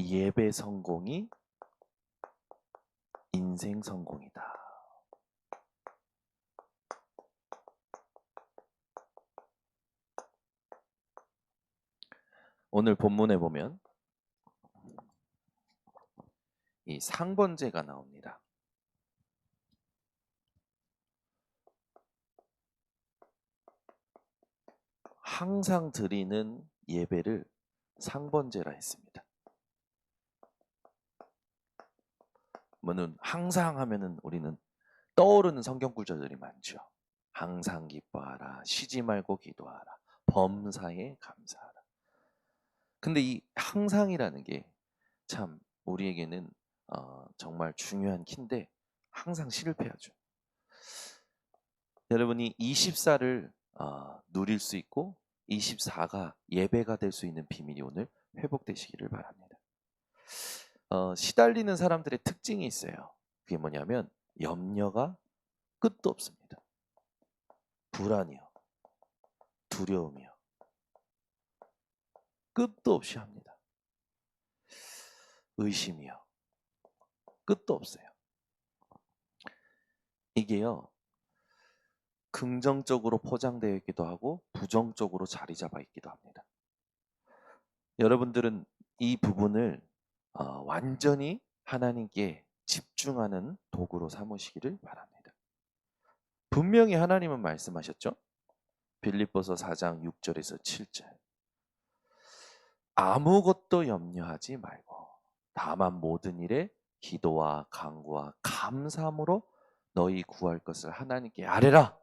예배 성공이 인생 성공이다. 오늘 본문에 보면 이 상번제가 나옵니다. 항상 드리는 예배를 상번제라 했습니다. 뭐는 항상 하면은 우리는 떠오르는 성경 구절들이 많죠. 항상 기뻐하라, 쉬지 말고 기도하라, 범사에 감사하라. 근데 이 항상이라는 게 참 우리에게는 정말 중요한 키인데 항상 실패하죠. 여러분이 24를 누릴 수 있고 24가 예배가 될 수 있는 비밀이 오늘 회복되시기를 바랍니다. 시달리는 사람들의 특징이 있어요. 그게 뭐냐면 염려가 끝도 없습니다. 불안이요, 두려움이요, 끝도 없이 합니다. 의심이요, 끝도 없어요. 이게요, 긍정적으로 포장되어 있기도 하고 부정적으로 자리 잡아 있기도 합니다. 여러분들은 이 부분을 완전히 하나님께 집중하는 도구로 삼으시기를 바랍니다. 분명히 하나님은 말씀하셨죠. 빌립보서 4장 6절에서 7절. 아무것도 염려하지 말고 다만 모든 일에 기도와 간구와 감사함으로 너희 구할 것을 하나님께 아뢰라.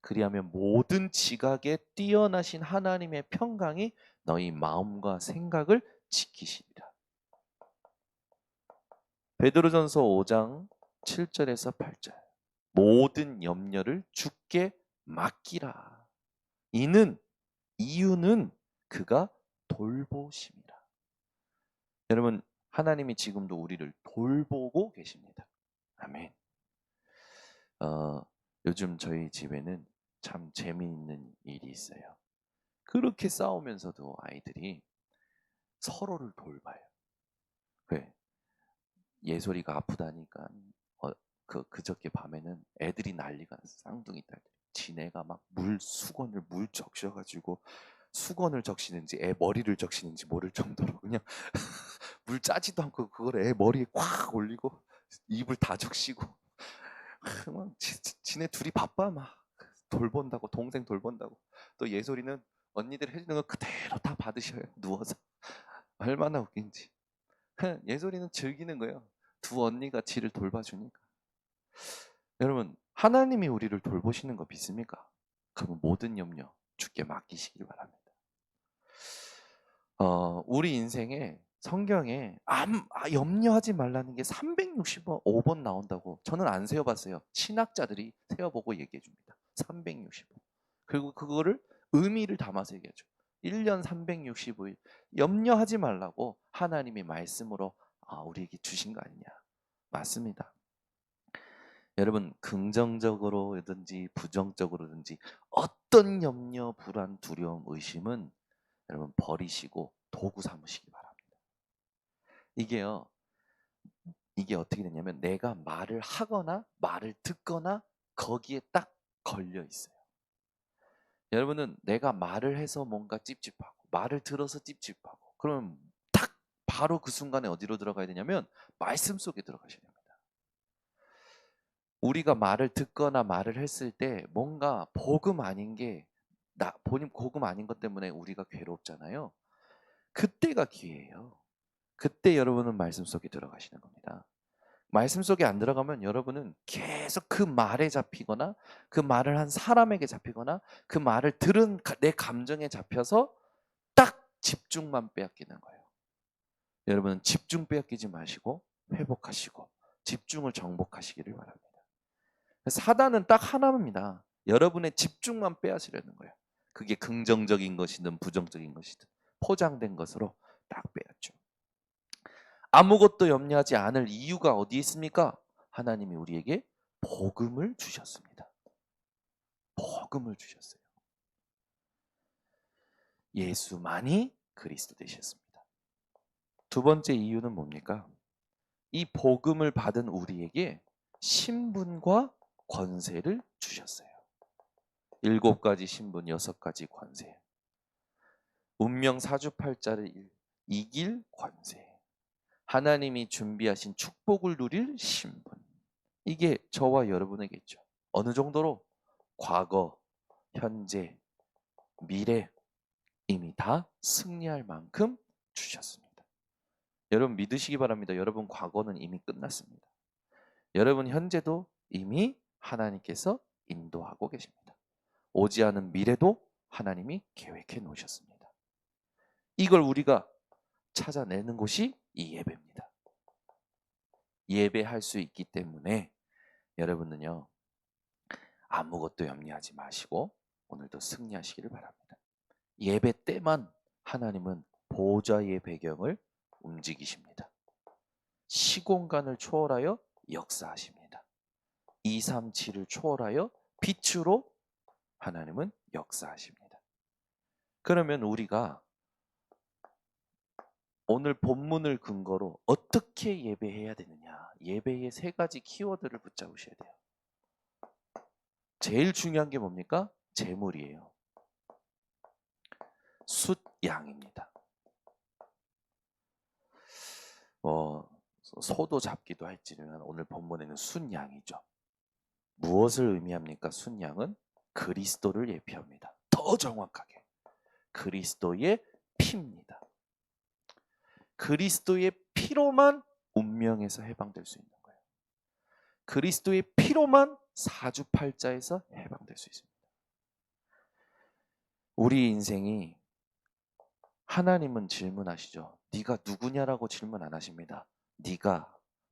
그리하면 모든 지각에 뛰어나신 하나님의 평강이 너희 마음과 생각을 지키시리라. 베드로전서 5장 7절에서 8절. 모든 염려를 주께 맡기라. 이유는 그가 돌보심이라. 여러분, 하나님이 지금도 우리를 돌보고 계십니다. 아멘. 요즘 저희 집에는 참 재미있는 일이 있어요. 그렇게 싸우면서도 아이들이 서로를 돌봐요. 그래. 예솔이가 아프다니까 그저께 밤에는 애들이 난리가 났어. 쌍둥이 딸들. 지네가 막 수건을 물 적셔가지고 수건을 적시는지 애 머리를 적시는지 모를 정도로 그냥 물 짜지도 않고 그걸 애 머리에 꽉 올리고 입을 다 적시고 막 지네 둘이 바빠 막 돌본다고, 동생 돌본다고. 또 예솔이는 언니들 해주는 거 그대로 다 받으셔요. 누워서. 얼마나 웃긴지. 예솔이는 즐기는 거예요. 두 언니가 지를 돌봐주니까. 여러분, 하나님이 우리를 돌보시는 거 믿습니까? 그럼 모든 염려 주께 맡기시길 바랍니다. 우리 인생에 성경에 염려하지 말라는 게 365번 나온다고. 저는 안 세어봤어요. 신학자들이 세어보고 얘기해 줍니다. 365. 그리고 그거를 의미를 담아서 얘기하죠. 1년 365일 염려하지 말라고 하나님이 말씀으로 우리에게 주신 거 아니냐. 맞습니다. 여러분, 긍정적으로든지 부정적으로든지 어떤 염려, 불안, 두려움, 의심은 여러분 버리시고 도구 삼으시기 바랍니다. 이게 어떻게 되냐면 내가 말을 하거나 말을 듣거나 거기에 딱 걸려 있어요. 여러분은 내가 말을 해서 뭔가 찝찝하고 말을 들어서 찝찝하고 그러면 딱 바로 그 순간에 어디로 들어가야 되냐면 말씀 속에 들어가셔야 됩니다. 우리가 말을 듣거나 말을 했을 때 뭔가 복음 아닌 게 복음 아닌 것 때문에 우리가 괴롭잖아요. 그때가 기회예요. 그때 여러분은 말씀 속에 들어가시는 겁니다. 말씀 속에 안 들어가면 여러분은 계속 그 말에 잡히거나 그 말을 한 사람에게 잡히거나 그 말을 들은 내 감정에 잡혀서 딱 집중만 빼앗기는 거예요. 여러분은 집중 빼앗기지 마시고 회복하시고 집중을 정복하시기를 바랍니다. 사단은 딱 하나입니다. 여러분의 집중만 빼앗으려는 거예요. 그게 긍정적인 것이든 부정적인 것이든 포장된 것으로 딱 빼앗죠. 아무것도 염려하지 않을 이유가 어디 있습니까? 하나님이 우리에게 복음을 주셨습니다. 복음을 주셨어요. 예수만이 그리스도 되셨습니다. 두 번째 이유는 뭡니까? 이 복음을 받은 우리에게 신분과 권세를 주셨어요. 7가지 신분, 6가지 권세. 운명 사주팔자를 이길 권세. 하나님이 준비하신 축복을 누릴 신분. 이게 저와 여러분에게 있죠. 어느 정도로? 과거, 현재, 미래 이미 다 승리할 만큼 주셨습니다. 여러분 믿으시기 바랍니다. 여러분 과거는 이미 끝났습니다. 여러분 현재도 이미 하나님께서 인도하고 계십니다. 오지 않은 미래도 하나님이 계획해 놓으셨습니다. 이걸 우리가 찾아내는 곳이 이 예배입니다. 예배할 수 있기 때문에 여러분은요 아무것도 염려하지 마시고 오늘도 승리하시기를 바랍니다. 예배 때만 하나님은 보좌의 배경을 움직이십니다. 시공간을 초월하여 역사하십니다. 237을 초월하여 빛으로 하나님은 역사하십니다. 그러면 우리가 오늘 본문을 근거로 어떻게 예배해야 되느냐? 예배의 3가지 키워드를 붙잡으셔야 돼요. 제일 중요한 게 뭡니까? 제물이에요. 숫양입니다. 소도 잡기도 할지는 오늘 본문에는 순양이죠. 무엇을 의미합니까? 순양은 그리스도를 예표합니다. 더 정확하게 그리스도의 피입니다. 그리스도의 피로만 운명에서 해방될 수 있는 거예요. 그리스도의 피로만 사주팔자에서 해방될 수 있습니다. 우리 인생이 하나님은 질문하시죠. 네가 누구냐라고 질문 안 하십니다.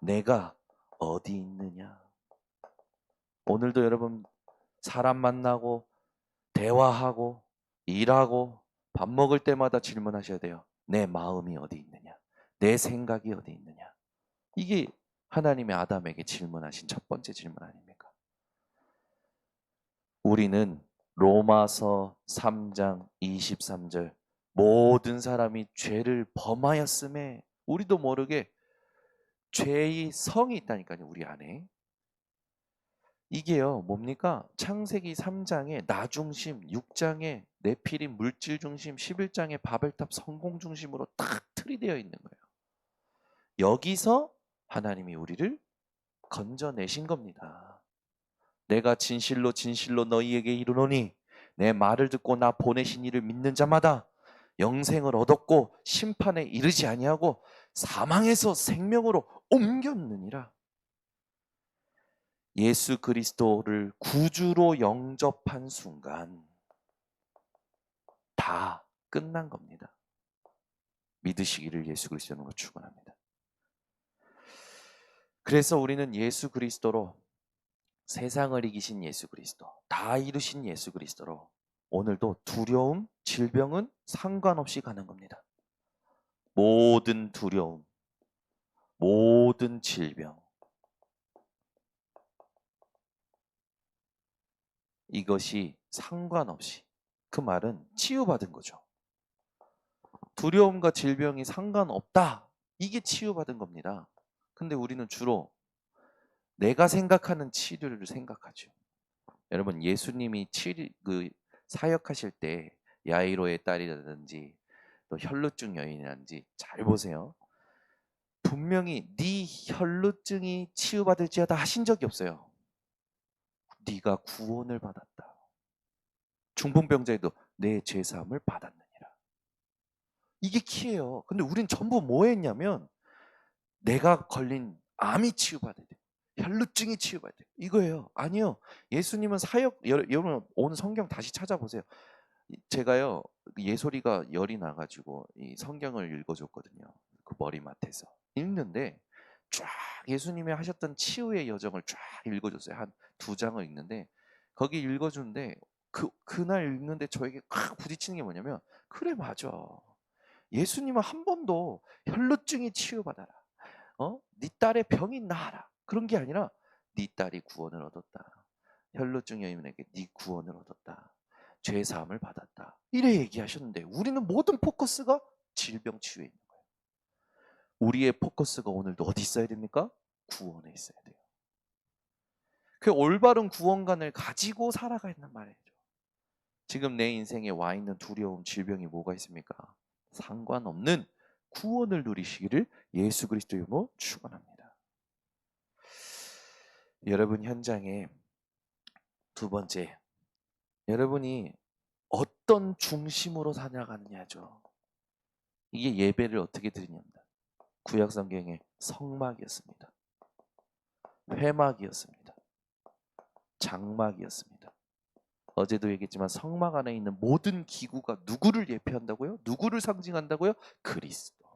내가 어디 있느냐. 오늘도 여러분 사람 만나고 대화하고 일하고 밥 먹을 때마다 질문하셔야 돼요. 내 마음이 어디 있느냐. 내 생각이 어디 있느냐. 이게 하나님의 아담에게 질문하신 첫 번째 질문 아닙니까? 우리는 로마서 3장 23절 모든 사람이 죄를 범하였음에 우리도 모르게 죄의 성이 있다니까요. 우리 안에. 이게요. 뭡니까? 창세기 3장에 나 중심, 6장에 네피림 물질 중심, 11장에 바벨탑 성공 중심으로 딱 틀이 되어 있는 거예요. 여기서 하나님이 우리를 건져내신 겁니다. 내가 진실로 진실로 너희에게 이르노니 내 말을 듣고 나 보내신 이를 믿는 자마다 영생을 얻었고 심판에 이르지 아니하고 사망에서 생명으로 옮겼느니라. 예수 그리스도를 구주로 영접한 순간 다 끝난 겁니다. 믿으시기를 예수 그리스도로 축원합니다. 그래서 우리는 예수 그리스도로 세상을 이기신 예수 그리스도, 다 이루신 예수 그리스도로 오늘도 두려움, 질병은 상관없이 가는 겁니다. 모든 두려움, 모든 질병 이것이 상관없이 그 말은 치유받은 거죠. 두려움과 질병이 상관없다. 이게 치유받은 겁니다. 근데 우리는 주로 내가 생각하는 치료를 생각하죠. 여러분 예수님이 사역하실 때 야이로의 딸이라든지 또 혈루증 여인이라든지 잘 보세요. 분명히 네 혈루증이 치유받을지어다 하신 적이 없어요. 네가 구원을 받았다. 중풍병자에도 내 죄사함을 받았느니라. 이게 키예요. 근데 우린 전부 뭐 했냐면 내가 걸린 암이 치유받아야 돼. 혈루증이 치유받아야 돼. 이거예요. 아니요. 예수님은 여러분 오늘 성경 다시 찾아보세요. 제가요 예솔이가 열이 나가지고 이 성경을 읽어줬거든요. 그 머리맡에서 읽는데 쫙 예수님이 하셨던 치유의 여정을 쫙 읽어줬어요. 한 2장을 읽는데 거기 읽어주는데 그날 읽는데 저에게 콱 부딪히는 게 뭐냐면 그래 맞아. 예수님은 한 번도 혈루증이 치유받아라. 네 딸의 병이 나아라. 그런 게 아니라 네 딸이 구원을 얻었다. 혈루증 여인에게 네 구원을 얻었다. 죄 사함을 받았다. 이래 얘기하셨는데 우리는 모든 포커스가 질병 치유에 있는 거예요. 우리의 포커스가 오늘도 어디 있어야 됩니까? 구원에 있어야 돼요. 그 올바른 구원관을 가지고 살아가야 된단 말이죠. 지금 내 인생에 와 있는 두려움, 질병이 뭐가 있습니까? 상관없는 구원을 누리시기를 예수 그리스도의 이름으로 축원합니다. 여러분 현장에 두 번째, 여러분이 어떤 중심으로 살아가느냐죠. 이게 예배를 어떻게 드리냐입니다. 구약 성경의 성막이었습니다. 회막이었습니다. 장막이었습니다. 어제도 얘기했지만 성막 안에 있는 모든 기구가 누구를 예표한다고요? 누구를 상징한다고요? 그리스도.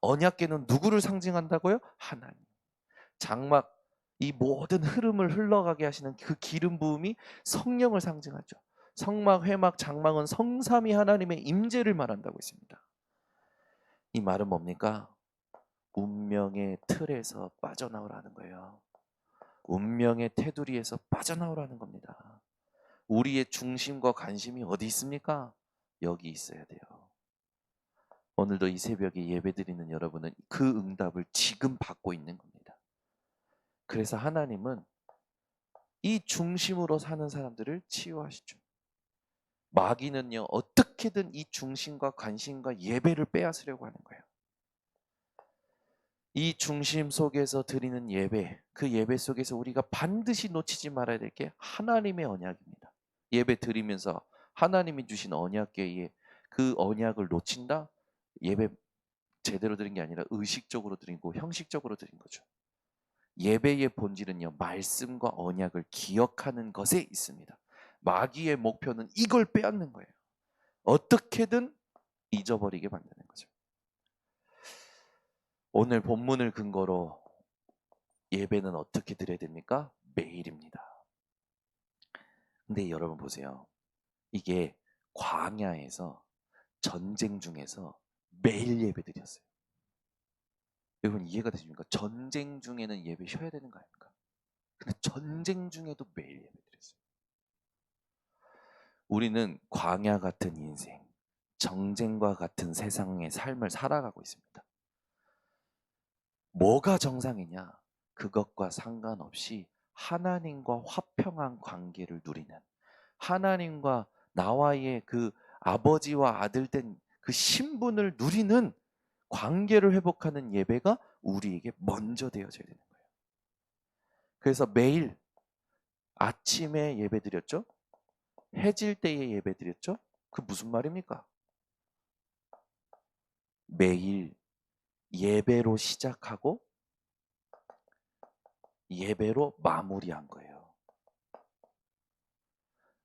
언약궤는 누구를 상징한다고요? 하나님. 장막, 이 모든 흐름을 흘러가게 하시는 그 기름 부음이 성령을 상징하죠. 성막, 회막, 장막은 성삼위 하나님의 임재를 말한다고 했습니다. 이 말은 뭡니까? 운명의 틀에서 빠져나오라는 거예요. 운명의 테두리에서 빠져나오라는 겁니다. 우리의 중심과 관심이 어디 있습니까? 여기 있어야 돼요. 오늘도 이 새벽에 예배드리는 여러분은 그 응답을 지금 받고 있는 겁니다. 그래서 하나님은 이 중심으로 사는 사람들을 치유하시죠. 마귀는요, 어떻게든 이 중심과 관심과 예배를 빼앗으려고 하는 거예요. 이 중심 속에서 드리는 예배, 그 예배 속에서 우리가 반드시 놓치지 말아야 될 게 하나님의 언약입니다. 예배 드리면서 하나님이 주신 언약궤에 그 언약을 놓친다? 예배 제대로 드린 게 아니라 의식적으로 드리고 형식적으로 드린 거죠. 예배의 본질은요, 말씀과 언약을 기억하는 것에 있습니다. 마귀의 목표는 이걸 빼앗는 거예요. 어떻게든 잊어버리게 만드는 거죠. 오늘 본문을 근거로 예배는 어떻게 드려야 됩니까? 매일입니다. 근데 여러분 보세요. 이게 광야에서 전쟁 중에서 매일 예배 드렸어요. 여러분 이해가 되십니까? 전쟁 중에는 예배 쉬어야 되는 거 아닙니까? 근데 전쟁 중에도 매일 예배 드렸어요. 우리는 광야 같은 인생, 정쟁과 같은 세상의 삶을 살아가고 있습니다. 뭐가 정상이냐? 그것과 상관없이 하나님과 화평한 관계를 누리는, 하나님과 나와의 그 아버지와 아들 된 그 신분을 누리는 관계를 회복하는 예배가 우리에게 먼저 되어져야 되는 거예요. 그래서 매일 아침에 예배 드렸죠? 해질 때에 예배 드렸죠? 그 무슨 말입니까? 매일 예배로 시작하고 예배로 마무리한 거예요.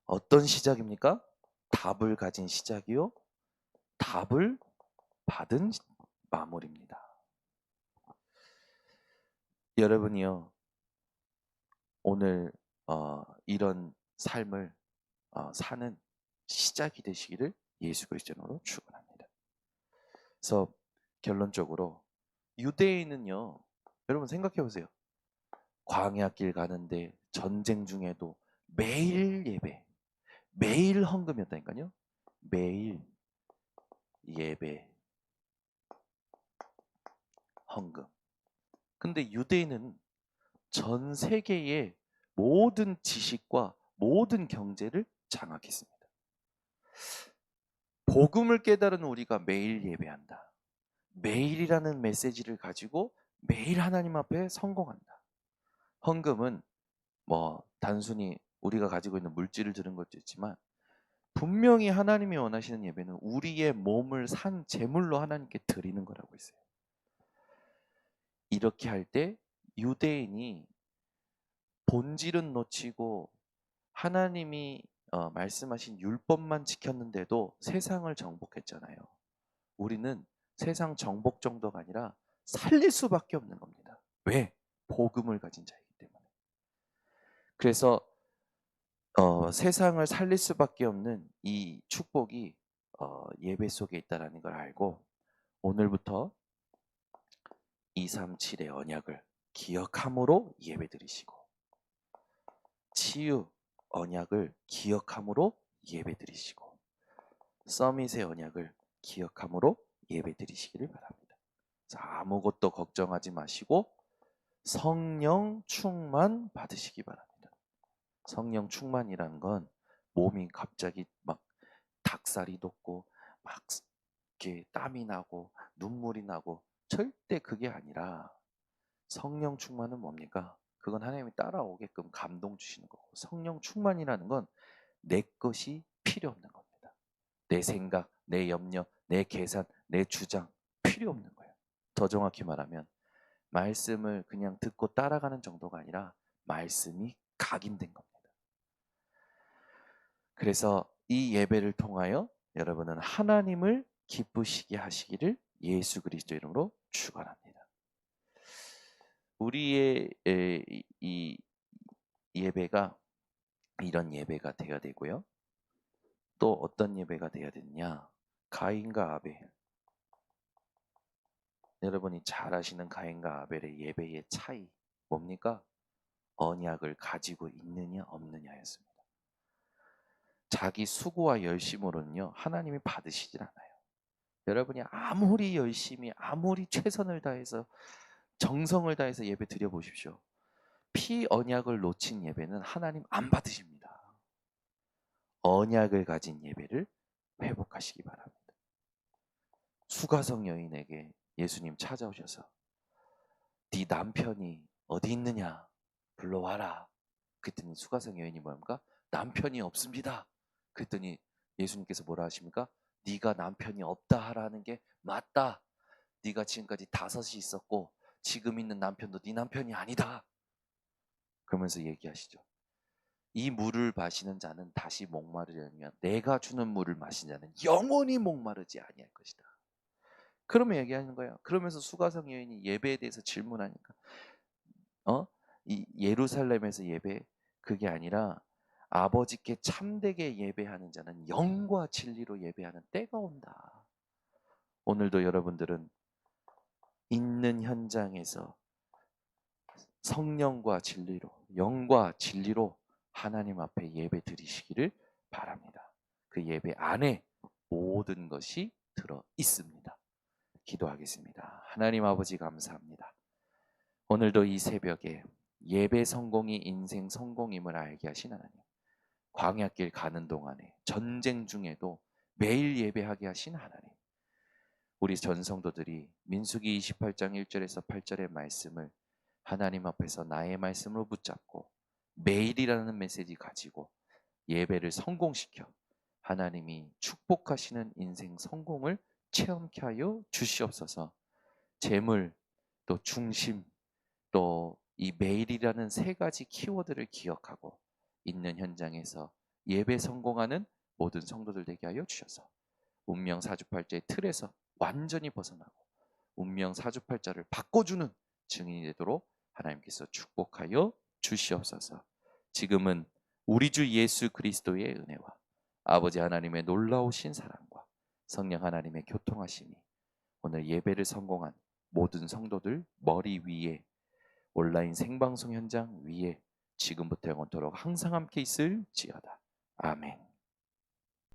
어떤 시작입니까? 답을 가진 시작이요. 답을 받은 마무리입니다. 여러분이요. 오늘 이런 삶을 사는 시작이 되시기를 예수 그리스도로 축원합니다. 그래서 결론적으로 유대인은요. 여러분 생각해 보세요. 광야길 가는데 전쟁 중에도 매일 예배, 매일 헌금이었다니까요. 매일 예배, 헌금. 근데 유대인은 전 세계의 모든 지식과 모든 경제를 장악했습니다. 복음을 깨달은 우리가 매일 예배한다. 매일이라는 메시지를 가지고 매일 하나님 앞에 성공한다. 헌금은 뭐 단순히 우리가 가지고 있는 물질을 드는 것도 있지만 분명히 하나님이 원하시는 예배는 우리의 몸을 산 제물로 하나님께 드리는 거라고 했어요. 이렇게 할 때 유대인이 본질은 놓치고 하나님이 말씀하신 율법만 지켰는데도 세상을 정복했잖아요. 우리는 세상 정복 정도가 아니라 살릴 수밖에 없는 겁니다. 왜? 복음을 가진 자이기 때문에. 그래서 세상을 살릴 수밖에 없는 이 축복이 예배 속에 있다는 걸 알고 오늘부터 237의 언약을 기억함으로 예배 드리시고 치유 언약을 기억함으로 예배 드리시고 서밋의 언약을 기억함으로 예배 드리시기를 바랍니다. 아무것도 걱정하지 마시고 성령 충만 받으시기 바랍니다. 성령 충만이라는 건 몸이 갑자기 막 닭살이 돋고 막 이렇게 땀이 나고 눈물이 나고 절대 그게 아니라 성령 충만은 뭡니까? 그건 하나님이 따라오게끔 감동 주시는 거고 성령 충만이라는 건 내 것이 필요 없는 겁니다. 내 생각, 내 염려, 내 계산, 내 주장 필요 없는 거예요. 더 정확히 말하면 말씀을 그냥 듣고 따라가는 정도가 아니라 말씀이 각인된 겁니다. 그래서 이 예배를 통하여 여러분은 하나님을 기쁘시게 하시기를 예수 그리스도 이름으로 축원합니다. 우리의 이 예배가 이런 예배가 되어야 되고요. 또 어떤 예배가 되어야 되느냐? 가인과 아벨. 여러분이 잘 아시는 가인과 아벨의 예배의 차이 뭡니까? 언약을 가지고 있느냐 없느냐였습니다. 자기 수고와 열심으로는요 하나님이 받으시질 않아요. 여러분이 아무리 열심히 아무리 최선을 다해서 정성을 다해서 예배 드려 보십시오. 피 언약을 놓친 예배는 하나님 안 받으십니다. 언약을 가진 예배를 회복하시기 바랍니다. 수가성 여인에게 예수님 찾아오셔서 네 남편이 어디 있느냐 불러와라. 그랬더니 수가성 여인이 뭡니까? 남편이 없습니다. 그랬더니 예수님께서 뭐라 하십니까? 네가 남편이 없다 하라는 게 맞다. 네가 지금까지 5이 있었고 지금 있는 남편도 네 남편이 아니다. 그러면서 얘기하시죠. 이 물을 마시는 자는 다시 목마르려면 내가 주는 물을 마신 자는 영원히 목마르지 아니할 것이다. 그러면 얘기하는 거예요. 그러면서 수가성 여인이 예배에 대해서 질문하니까 이 예루살렘에서 예배 그게 아니라 아버지께 참되게 예배하는 자는 영과 진리로 예배하는 때가 온다. 오늘도 여러분들은 있는 현장에서 성령과 진리로 영과 진리로 하나님 앞에 예배 드리시기를 바랍니다. 그 예배 안에 모든 것이 들어 있습니다. 기도하겠습니다. 하나님 아버지 감사합니다. 오늘도 이 새벽에 예배 성공이 인생 성공임을 알게 하신 하나님. 광야길 가는 동안에 전쟁 중에도 매일 예배하게 하신 하나님. 우리 전성도들이 민수기 28장 1절에서 8절의 말씀을 하나님 앞에서 나의 말씀으로 붙잡고 매일이라는 메시지 가지고 예배를 성공시켜 하나님이 축복하시는 인생 성공을 체험케 하여 주시옵소서. 재물, 또 중심, 또 이 매일이라는 3가지 키워드를 기억하고 있는 현장에서 예배 성공하는 모든 성도들 되게 하여 주셔서 운명 사주팔자의 틀에서 완전히 벗어나고 운명 사주팔자를 바꿔주는 증인이 되도록 하나님께서 축복하여 주시옵소서. 지금은 우리 주 예수 그리스도의 은혜와 아버지 하나님의 놀라우신 사랑과 성령 하나님의 교통하심이 오늘 예배를 성공한 모든 성도들 머리 위에 온라인 생방송 현장 위에 지금부터 영원토록 항상 함께 있을지어다. 아멘.